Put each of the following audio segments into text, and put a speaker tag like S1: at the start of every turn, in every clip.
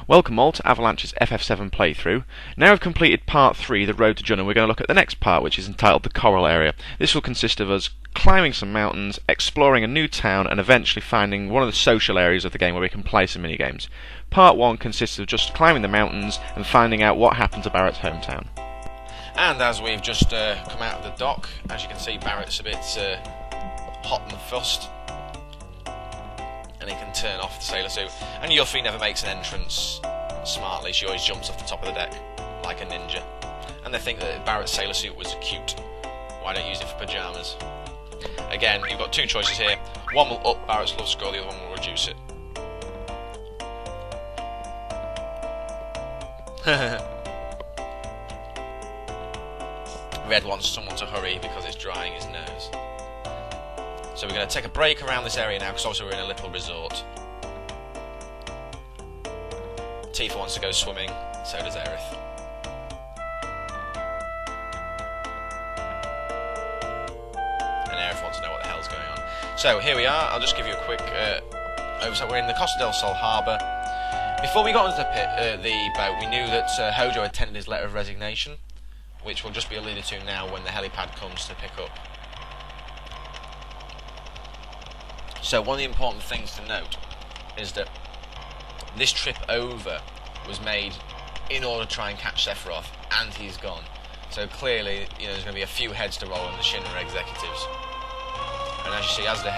S1: Welcome all to Avalanche's FF7 playthrough. Now we've completed part 3, the road to Jun, and we're going to look at the next part, which is entitled the Corel Area. This will consist of us climbing some mountains, exploring a new town, and eventually finding one of the social areas of the game where we can play some minigames. Part 1 consists of just climbing the mountains and finding out what happened to Barret's hometown.
S2: And as we've just come out of the dock, as you can see, Barret's a bit hot and fussed. And he can turn off the sailor suit. And Yuffie never makes an entrance smartly. She always jumps off the top of the deck like a ninja. And they think that Barret's sailor suit was cute. Why don't you use it for pyjamas? Again, you've got two choices here. One will up Barret's love score, the other one will reduce it. Red wants someone to hurry because it's drying his nose. So we're going to take a break around this area now, because obviously we're in a little resort. Tifa wants to go swimming, so does Aerith. And Aerith wants to know what the hell's going on. So here we are, I'll just give you a quick oversight. We're in the Costa del Sol harbour. Before we got onto the boat, we knew that Hojo had tendered his letter of resignation, which will just be alluded to now when the helipad comes to pick up. So one of the important things to note is that this trip over was made in order to try and catch Sephiroth, and he's gone. So clearly, there's going to be a few heads to roll in the Shinra executives. And as you see, as the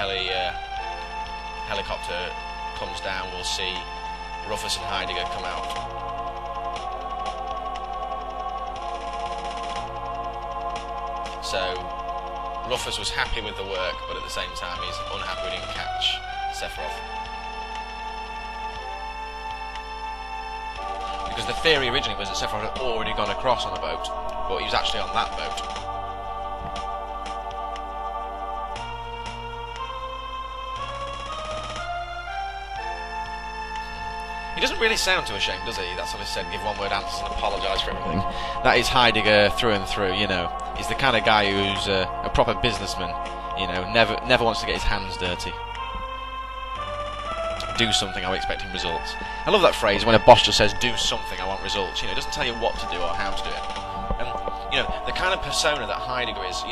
S2: helicopter comes down, we'll see Rufus and Heidegger come out. So Rufus was happy with the work, but at the same time he's unhappy we didn't catch Sephiroth. Because the theory originally was that Sephiroth had already gone across on a boat, but he was actually on that boat. He doesn't really sound too ashamed, does he? That's what I said, give one-word answers and apologise for everything. That is Heidegger through and through, He's the kind of guy who's a proper businessman, never wants to get his hands dirty. Do something, I'm expecting results. I love that phrase when a boss just says, do something, I want results. It doesn't tell you what to do or how to do it. And, the kind of persona that Heidegger is,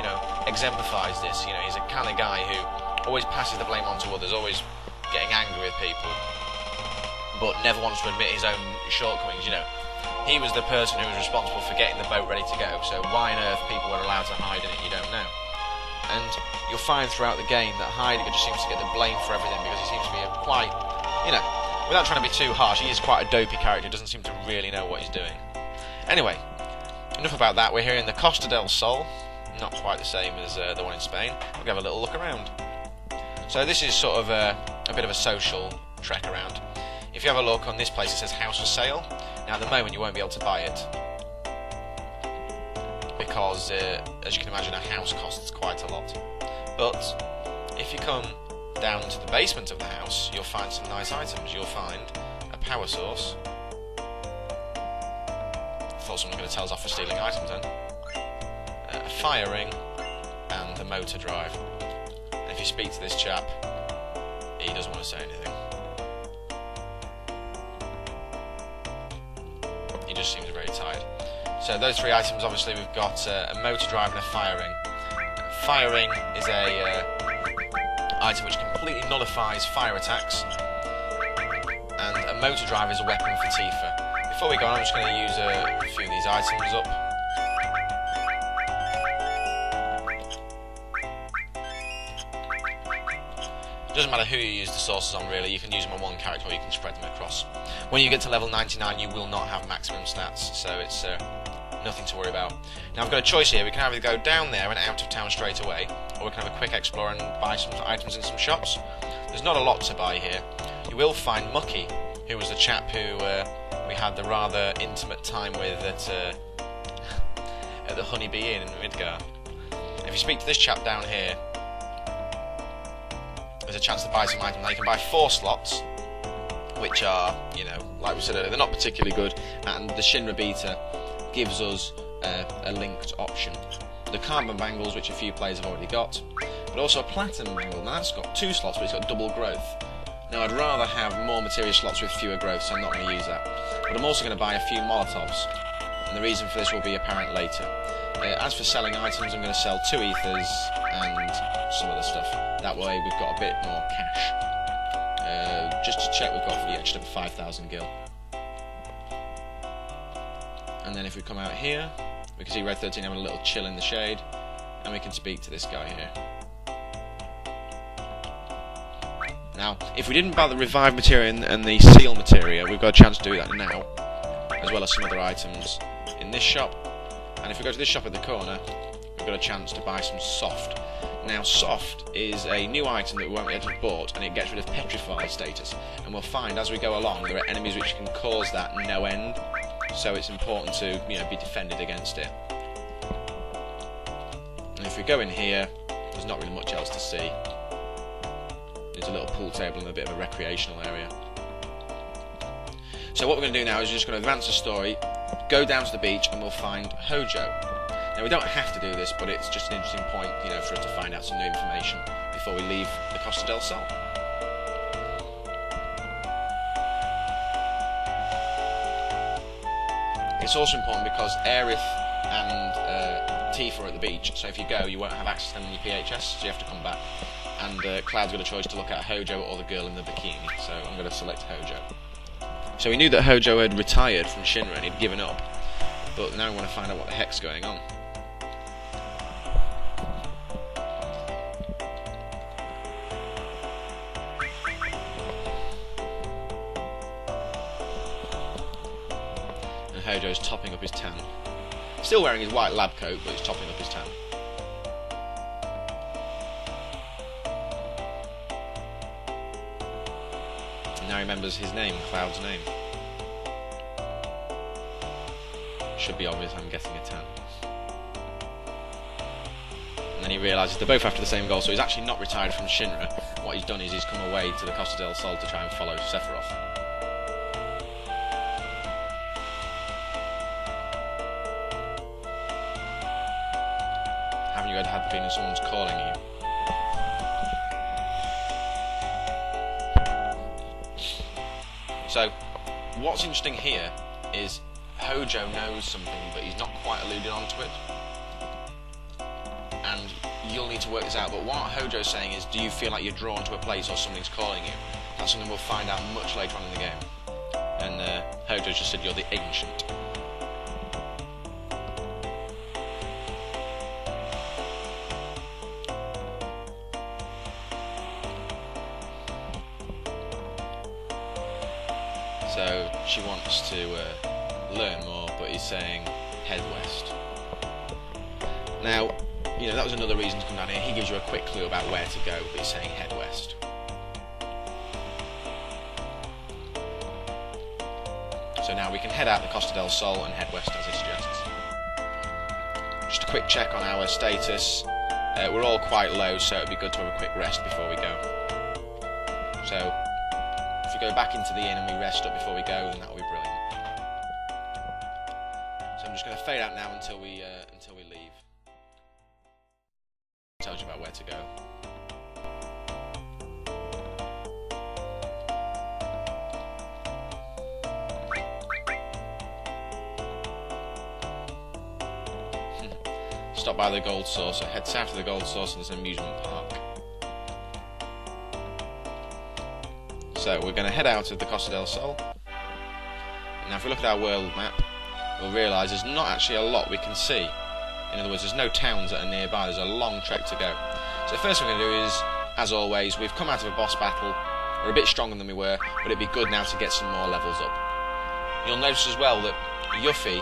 S2: exemplifies this. He's a kind of guy who always passes the blame on to others, always getting angry with people, but never wants to admit his own shortcomings, He was the person who was responsible for getting the boat ready to go, so why on earth people were allowed to hide in it, you don't know. And you'll find throughout the game that Heidegger just seems to get the blame for everything, because he seems to be a quite, without trying to be too harsh, he is quite a dopey character, doesn't seem to really know what he's doing. Anyway, enough about that. We're here in the Costa del Sol, not quite the same as the one in Spain. We'll have a little look around. So this is sort of a bit of a social trek around. If you have a look on this place, it says house for sale. Now at the moment you won't be able to buy it, because as you can imagine, a house costs quite a lot. But if you come down to the basement of the house, you'll find some nice items. You'll find a power source. Thought someone was going to tell us off for stealing items then. A fire ring and a motor drive. And if you speak to this chap, he doesn't want to say anything. He just seems very tired. So those three items, obviously we've got a motor drive and a fire ring. Fire ring is a item which completely nullifies fire attacks, and a motor drive is a weapon for Tifa. Before we go on, I'm just going to use a few of these items up. Doesn't matter who you use the sources on, really. You can use them on one character or you can spread them across. When you get to level 99, you will not have maximum stats, so it's nothing to worry about. Now I've got a choice here. We can either go down there and out of town straight away, or we can have a quick explore and buy some items in some shops. There's not a lot to buy here. You will find Mucky, who was the chap who we had the rather intimate time with at the Honeybee Inn in Midgar. If you speak to this chap down here, there's a chance to buy some items. Now you can buy 4 slots, which are, like we said earlier, they're not particularly good, and the Shinra Beta gives us a linked option. The carbon bangles, which a few players have already got, but also a platinum bangle. Now that's got 2 slots, but it's got double growth. Now I'd rather have more materia slots with fewer growth, so I'm not going to use that. But I'm also going to buy a few Molotovs, and the reason for this will be apparent later. As for selling items, I'm going to sell 2 ethers and some other stuff. That way we've got a bit more cash. Just to check, we've got just over 5,000 gil. And then if we come out here, we can see Red 13 having a little chill in the shade, and we can speak to this guy here. Now, if we didn't buy the Revive materia and the Seal materia, we've got a chance to do that now, as well as some other items in this shop. And if we go to this shop at the corner, we've got a chance to buy some Soft. Now, Soft is a new item that we won't be able to have bought, and it gets rid of Petrified status. And we'll find as we go along, there are enemies which can cause that no end, so it's important to, be defended against it. And if we go in here, there's not really much else to see. There's a little pool table and a bit of a recreational area. So what we're going to do now is we're just going to advance the story, go down to the beach, and we'll find Hojo. Now we don't have to do this, but it's just an interesting point, for us to find out some new information before we leave the Costa del Sol. It's also important because Aerith and Tifa are at the beach, so if you go, you won't have access to them in your PHS, so you have to come back. And Cloud's got a choice to look at Hojo or the girl in the bikini, so I'm going to select Hojo. So we knew that Hojo had retired from Shinra and he'd given up, but now we want to find out what the heck's going on. And Hojo's topping up his tan. Still wearing his white lab coat, but he's topping up his tan. Now he remembers his name, Cloud's name. Should be obvious, I'm getting a tan. And then he realises they're both after the same goal, so he's actually not retired from Shinra. What he's done is he's come away to the Costa del Sol to try and follow Sephiroth. Haven't you ever had the feeling someone's calling you? So, what's interesting here is Hojo knows something, but he's not quite alluded onto it. And you'll need to work this out, but what Hojo's saying is, do you feel like you're drawn to a place or something's calling you? That's something we'll find out much later on in the game. And Hojo just said you're the Ancient. So she wants to learn more, but he's saying head west. Now, that was another reason to come down here. He gives you a quick clue about where to go, but he's saying head west. So now we can head out the Costa del Sol and head west as it suggests. Just a quick check on our status. We're all quite low, so it'd be good to have a quick rest before we go. So if we go back into the inn and we rest up before we go, then that will be brilliant. So I'm just going to fade out now until we leave. Tells you about where to go. Stop by the Gold Saucer. Head south of the Gold Saucer and there's an amusement park. So we're going to head out of the Costa del Sol. Now if we look at our world map, we'll realise there's not actually a lot we can see. In other words, there's no towns that are nearby, there's a long trek to go. So the first thing we're going to do is, as always, we've come out of a boss battle, we're a bit stronger than we were, but it'd be good now to get some more levels up. You'll notice as well that Yuffie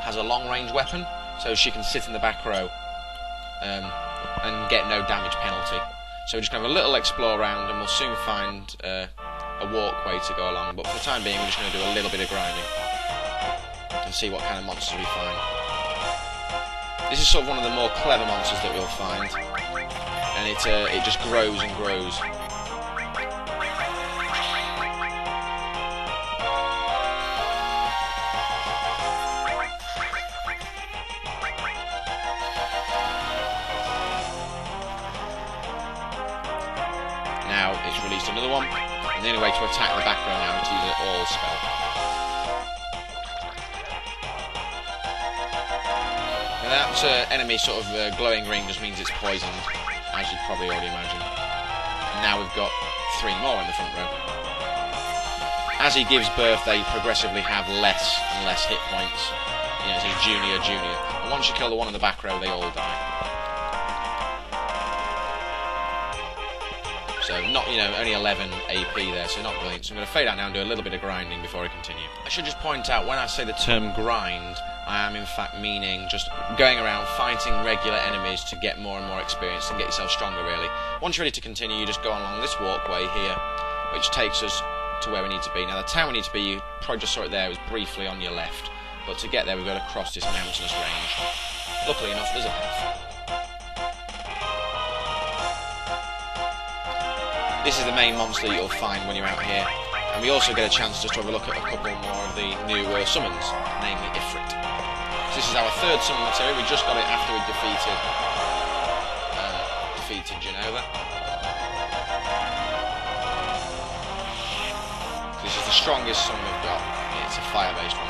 S2: has a long range weapon, so she can sit in the back row and get no damage penalty. So we're just going to have a little explore around and we'll soon find a walkway to go along, but for the time being we're just going to do a little bit of grinding and see what kind of monsters we find. This is sort of one of the more clever monsters that we'll find, and it just grows and grows. Now, the only way to attack the back row now is to use an all spell. Now that enemy sort of glowing ring just means it's poisoned, as you'd probably already imagine. And now we've got 3 more in the front row. As he gives birth, they progressively have less and less hit points. You know, it says junior, junior. And once you kill the one in the back row, they all die. So not, only 11 AP there, so not brilliant. So I'm going to fade out now and do a little bit of grinding before I continue. I should just point out, when I say the term grind, I am in fact meaning just going around fighting regular enemies to get more and more experience and get yourself stronger, really. Once you're ready to continue, you just go along this walkway here, which takes us to where we need to be. Now the town we need to be, you probably just saw it there, it was briefly on your left. But to get there, we've got to cross this mountainous range. Luckily enough, there's a path. This is the main monster you'll find when you're out here, and we also get a chance just to have a look at a couple more of the new summons, namely Ifrit. So this is our 3rd summon materia. We just got it after we defeated Genova. This is the strongest summon we've got. It's a fire-based one.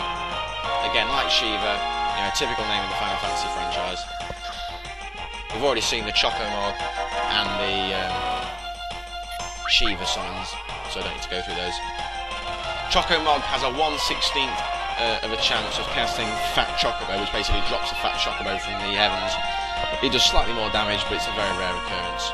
S2: Again, like Shiva, a typical name in the Final Fantasy franchise. We've already seen the Chocomog and the Shiva summons, so I don't need to go through those. Chocomog has a 1/16th of a chance of casting Fat Chocobo, which basically drops a Fat Chocobo from the heavens. It does slightly more damage, but it's a very rare occurrence.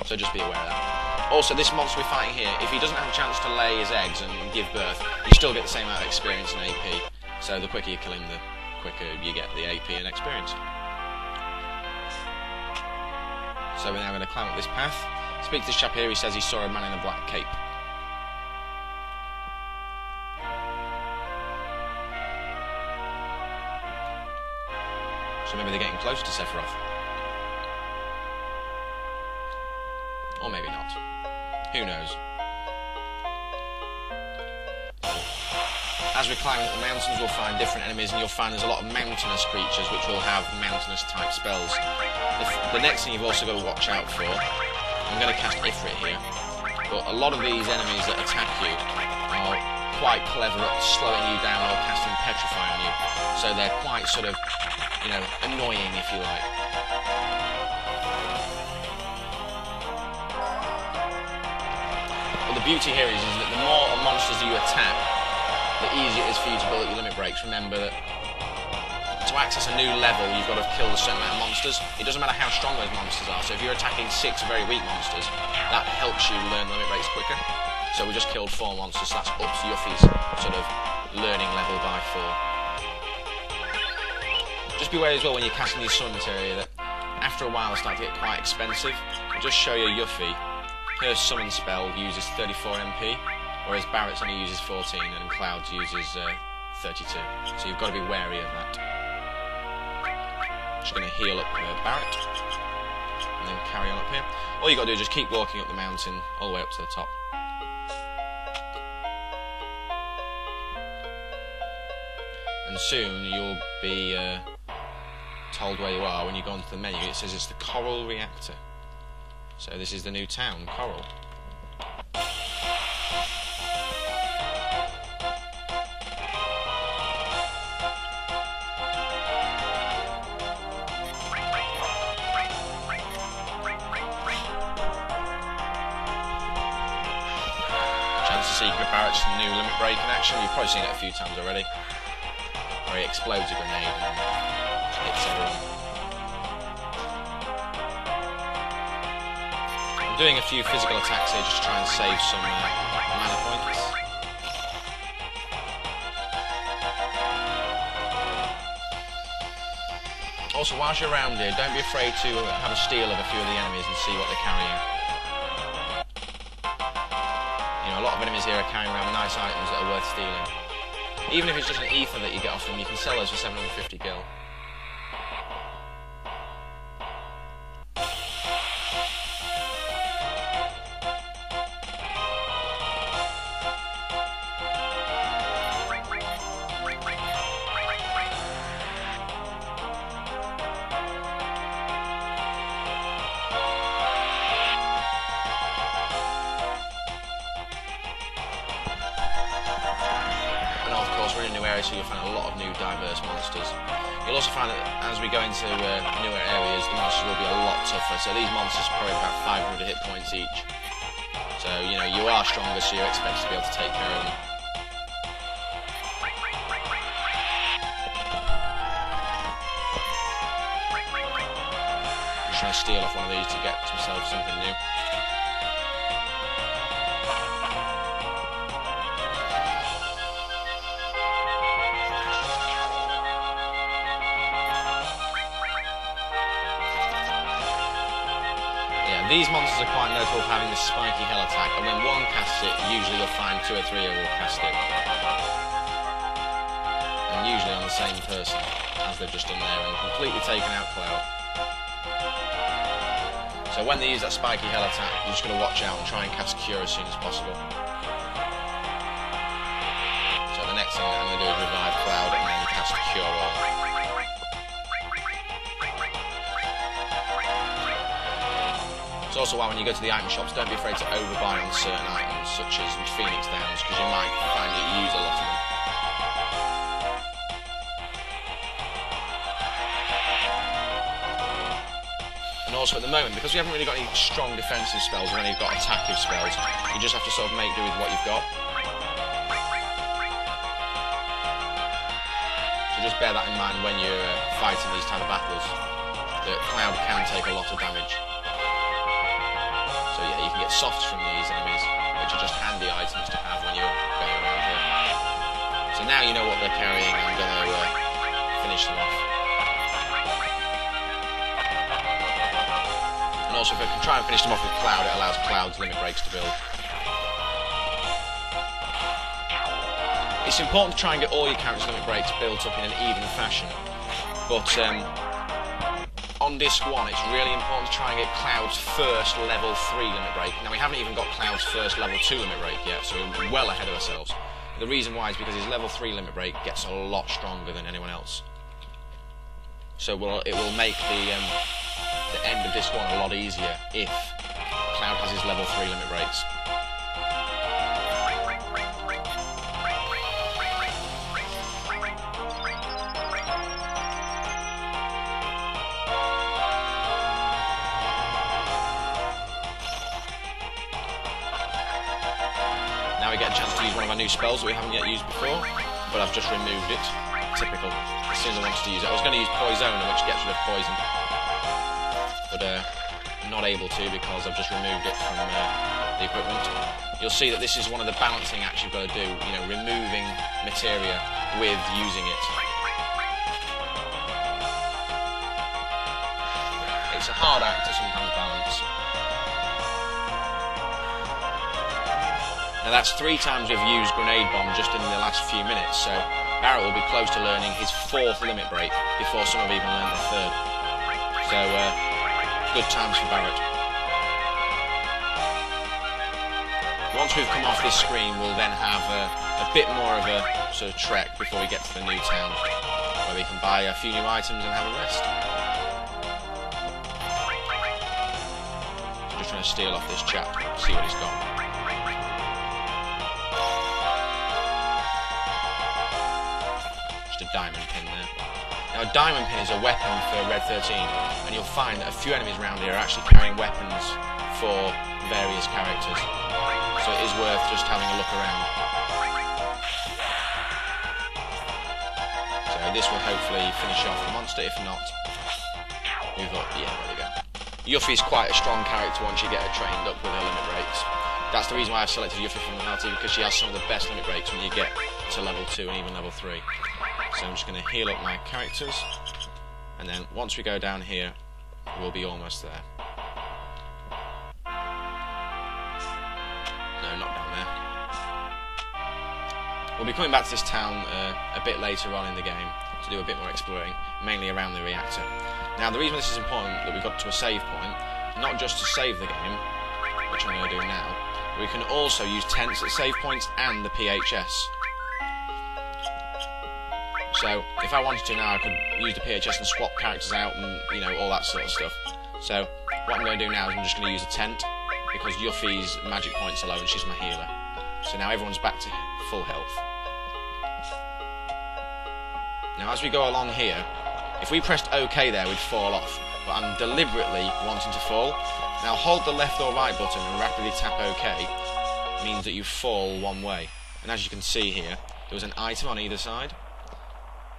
S2: So just be aware of that. Also, this monster we're fighting here, if he doesn't have a chance to lay his eggs and give birth, you still get the same amount of experience and AP. So the quicker you kill him, the quicker you get the AP and experience. So we're now going to climb up this path. Speak to this chap here, he says he saw a man in a black cape. So maybe they're getting close to Sephiroth. Or maybe not. Who knows? As we're climbing up the mountains, we'll find different enemies, and you'll find there's a lot of mountainous creatures which will have mountainous type spells. The next thing you've also got to watch out for, I'm going to cast Ifrit here, but a lot of these enemies that attack you are quite clever at slowing you down or casting Petrify on you, so they're quite sort of, annoying if you like. But the beauty here is that the more monsters you attack, the easier it is for you to build up your limit breaks. Remember that to access a new level, you've got to kill a certain amount of monsters. It doesn't matter how strong those monsters are, so if you're attacking 6 very weak monsters, that helps you learn limit breaks quicker. So we just killed 4 monsters, so that's ups Yuffie's sort of learning level by 4. Just beware as well when you're casting these summon materia that after a while they start to get quite expensive. I'll just show you Yuffie. Her summon spell uses 34 MP, whereas Barret's only uses 14 and Cloud's uses 32. So you've got to be wary of that. Just going to heal up Barret and then carry on up here. All you've got to do is just keep walking up the mountain all the way up to the top. And soon you'll be told where you are when you go onto the menu. It says it's the Corel Reactor. So this is the new town, Corel. Chance to see Barret's new limit break in action. You've probably seen it a few times already, where he explodes a grenade and hits everyone. I'm doing a few physical attacks here just to try and save some mana points. Also, whilst you're around here, don't be afraid to have a steal of a few of the enemies and see what they're carrying. A lot of enemies here are carrying around nice items that are worth stealing. Even if it's just an ether that you get off them, you can sell those for 750 gil. area, so you'll find a lot of new diverse monsters. You'll also find that as we go into newer areas, the monsters will be a lot tougher. So these monsters are probably about 500 hit points each. So, you know, you are stronger, so you're expected to be able to take care of them. Just trying to steal off one of these to get himself something new. These monsters are quite notable for having this spiky hell attack, and when one casts it, usually you'll find 2 or 3 will cast it. And usually on the same person, as they've just done there, and completely taken out Cloud. So when they use that spiky hell attack, you're just going to watch out and try and cast Cure as soon as possible. So the next thing that I'm going to do is revive Cloud and then cast Cure All. It's also why when you go to the item shops, don't be afraid to overbuy on certain items, such as Phoenix Downs, because you might find that you use a lot of them. And also at the moment, because we haven't really got any strong defensive spells, we've only got attackive spells, you just have to sort of make do with what you've got. So just bear that in mind when you're fighting these type of battles, that Cloud can take a lot of damage. So yeah, you can get softs from these enemies, which are just handy items to have when you're going around here. So now you know what they're carrying, I'm going to finish them off. And also if I can try and finish them off with Cloud, it allows Cloud's limit breaks to build. It's important to try and get all your characters' limit breaks built up in an even fashion, but on disc 1, it's really important to try and get Cloud's first level 3 limit break. Now, we haven't even got Cloud's first level 2 limit break yet, so we're well ahead of ourselves. The reason why is because his level 3 limit break gets a lot stronger than anyone else. So it will make the end of disc 1 a lot easier if Cloud has his level 3 limit breaks. Now we get a chance to use one of our new spells that we haven't yet used before, but I've just removed it. Typical. As soon as I wanted to use it. I was going to use Poison, which gets rid of poison, but not able to because I've just removed it from the equipment. You'll see that this is one of the balancing acts you've got to do, you know, removing materia with using it. It's a hard act to sometimes balance. Now that's 3 times we've used Grenade Bomb just in the last few minutes, so Barret will be close to learning his 4th limit break before some have even learned their 3rd. So, good times for Barret. Once we've come off this screen, we'll then have a bit more of a sort of trek before we get to the new town, where we can buy a few new items and have a rest. Just trying to steal off this chap, see what he's got. A diamond pin there. Now a diamond pin is a weapon for Red 13, and you'll find that a few enemies around here are actually carrying weapons for various characters, so it is worth just having a look around. So this will hopefully finish off the monster. If not, move up. Yeah, there we go. Yuffie's quite a strong character once you get her trained up with her limit breaks. That's the reason why I've selected Yuffie from the party, because she has some of the best limit breaks when you get to level 2 and even level 3. So I'm just going to heal up my characters, and then once we go down here, we'll be almost there. No, not down there. We'll be coming back to this town a bit later on in the game to do a bit more exploring, mainly around the reactor. Now, the reason this is important that we've got to a save point, not just to save the game, which I'm going to do now, we can also use tents at save points and the PHS. So, if I wanted to now, I could use the PHS and swap characters out and, you know, all that sort of stuff. So, what I'm going to do now is I'm just going to use a tent, because Yuffie's magic points are low and she's my healer. So now everyone's back to full health. Now as we go along here, if we pressed OK there, we'd fall off. But I'm deliberately wanting to fall. Now hold the left or right button and rapidly tap OK. Means that you fall one way. And as you can see here, there was an item on either side.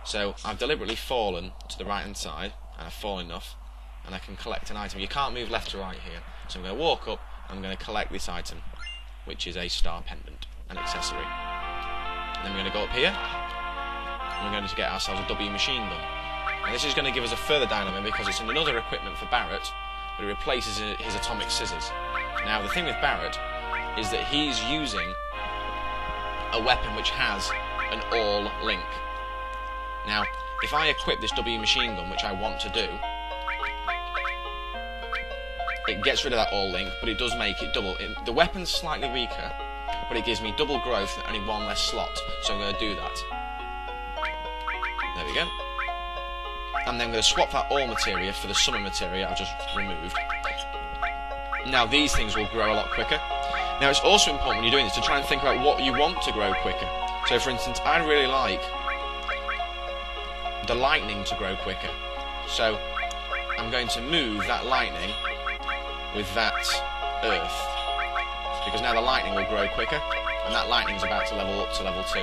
S2: So I've deliberately fallen to the right hand side, and I've fallen enough, and I can collect an item. You can't move left to right here. So I'm going to walk up, and I'm going to collect this item, which is a star pendant, an accessory. And then we're going to go up here, and we're going to get ourselves a W machine gun. And this is going to give us a further dynamo because it's another equipment for Barret, but it replaces his atomic scissors. Now the thing with Barret is that he's using a weapon which has an all link. Now, if I equip this W machine gun, which I want to do, it gets rid of that all link, but it does make it double. The weapon's slightly weaker, but it gives me double growth and only one less slot, so I'm going to do that. There we go. And then I'm going to swap that all materia for the summer materia I've just removed. Now these things will grow a lot quicker. Now it's also important when you're doing this to try and think about what you want to grow quicker. So for instance, I'd really like the lightning to grow quicker. So I'm going to move that lightning with that earth. Because now the lightning will grow quicker, and that lightning's about to level up to level 2.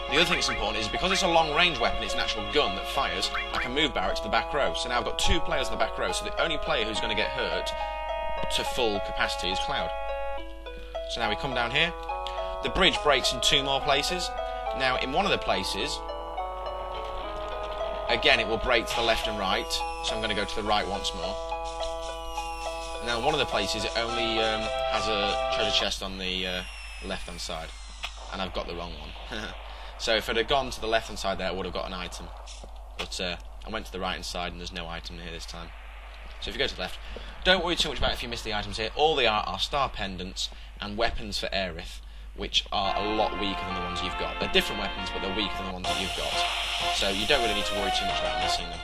S2: The other thing that's important is because it's a long-range weapon, it's an actual gun that fires, I can move Barret to the back row. So now I've got 2 players in the back row, so the only player who's going to get hurt to full capacity is Cloud. So now we come down here. The bridge breaks in 2 more places. Now in one of the places, again it will break to the left and right, so I'm going to go to the right once more. Now in one of the places it only has a treasure chest on the left-hand side, and I've got the wrong one. So if I'd have gone to the left-hand side there, I would have got an item. But I went to the right-hand side and there's no item here this time. So if you go to the left, don't worry too much about if you miss the items here. All they are star pendants and weapons for Aerith, which are a lot weaker than the ones you've got. They're different weapons, but they're weaker than the ones that you've got. So you don't really need to worry too much about missing them.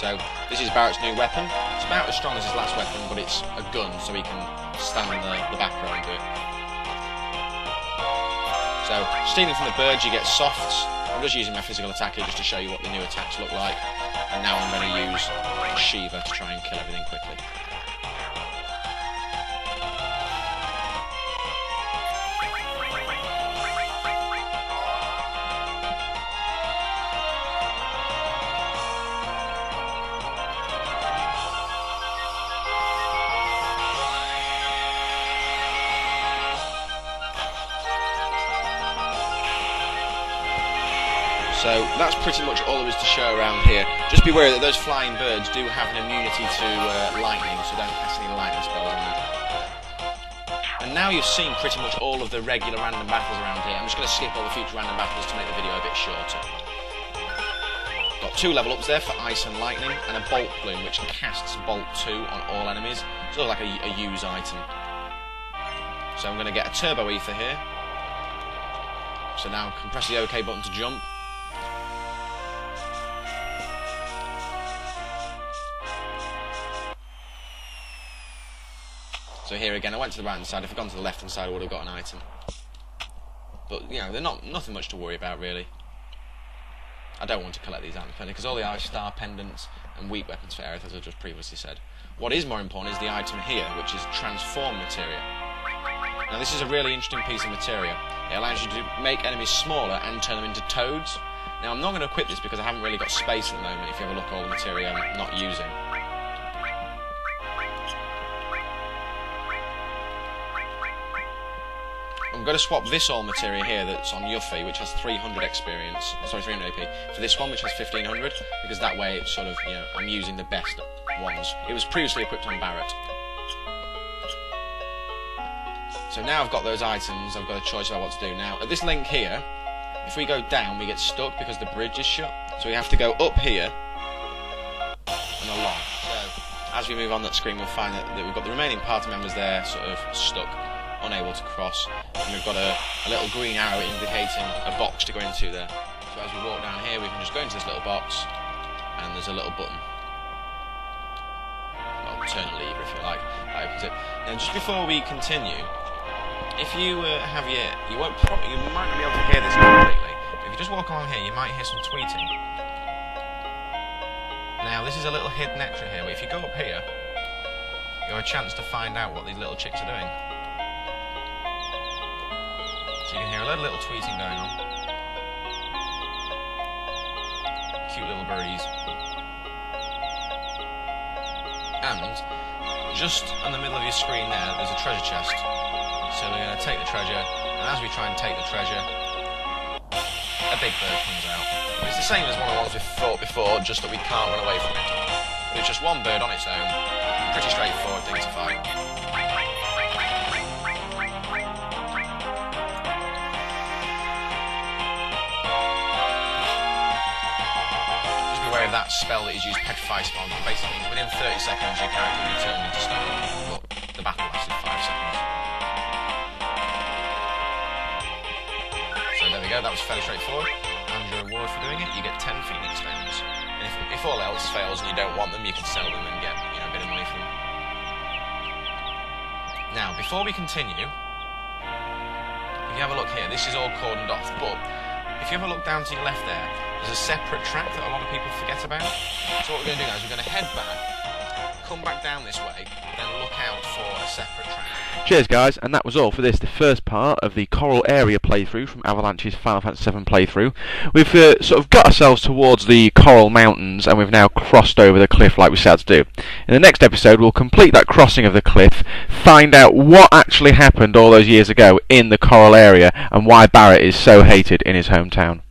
S2: So this is Barret's new weapon. It's about as strong as his last weapon, but it's a gun, so he can stand in the back row and do it. So stealing from the birds, you get softs. I'm just using my physical attack here just to show you what the new attacks look like. And now I'm going to use Shiva to try and kill everything quickly. So that's pretty much all there is to show around here. Just be aware that those flying birds do have an immunity to lightning, so don't cast any lightning spells on them. And now you've seen pretty much all of the regular random battles around here. I'm just going to skip all the future random battles to make the video a bit shorter. Got 2 level ups there for Ice and Lightning, and a Bolt Plume which casts Bolt 2 on all enemies. Sort of like a use item. So I'm going to get a Turbo Ether here. So now I can press the OK button to jump. So here again, I went to the right hand side. If I'd gone to the left hand side, I would have got an item. But you know, they're nothing much to worry about really. I don't want to collect these items because all they are star pendants and weak weapons for Aerith, as I just previously said. What is more important is the item here, which is transform materia. Now this is a really interesting piece of materia. It allows you to make enemies smaller and turn them into toads. Now I'm not going to equip this because I haven't really got space at the moment. If you have a look at all the materia I'm not using. I'm going to swap this all materia here that's on Yuffie, which has 300 experience, sorry, 300 AP, for this one which has 1500, because that way it's sort of, you know, I'm using the best ones. It was previously equipped on Barret. So now I've got those items, I've got a choice about what to do. Now, at this link here, if we go down, we get stuck because the bridge is shut. So we have to go up here and along. So, as we move on that screen, we'll find that we've got the remaining party members there sort of stuck unable to cross, and we've got a little green arrow indicating a box to go into there. So as we walk down here, we can just go into this little box, and there's a little button. Well, turn a lever if you like. That opens it. Now, just before we continue, if you have you might not be able to hear this completely. But if you just walk along here, you might hear some tweeting. Now, this is a little hidden extra here, but if you go up here, you have a chance to find out what these little chicks are doing. So you can hear a little tweeting going on. Cute little birdies. And just in the middle of your screen there's a treasure chest. So we're going to take the treasure, and as we try and take the treasure, a big bird comes out. It's the same as one of the ones we've fought before, just that we can't run away from it. But it's just one bird on its own. Pretty straightforward thing to fight. Just be aware of that spell that is used, Petrify Smog. Basically, within 30 seconds your character will be turned into stone. But the battle lasted 5 seconds. So there we go, that was fairly straightforward. And your reward for doing it, you get 10 Phoenix stones. And if all else fails and you don't want them, you can sell them and get a bit of money for them. Now, before we continue, if you have a look here, this is all cordoned off, but if you have a look down to your left there, there's a separate track that a lot of people forget about. So what we're going to do now is we're going to head back, come back down this way, then look out for a separate track.
S1: Cheers guys, and that was all for this, the first part of the Corel Area playthrough from Avalanche's Final Fantasy VII playthrough. We've sort of got ourselves towards the Coral Mountains, and we've now crossed over the cliff like we set out to do. In the next episode we'll complete that crossing of the cliff, find out what actually happened all those years ago in the Corel Area, and why Barret is so hated in his hometown.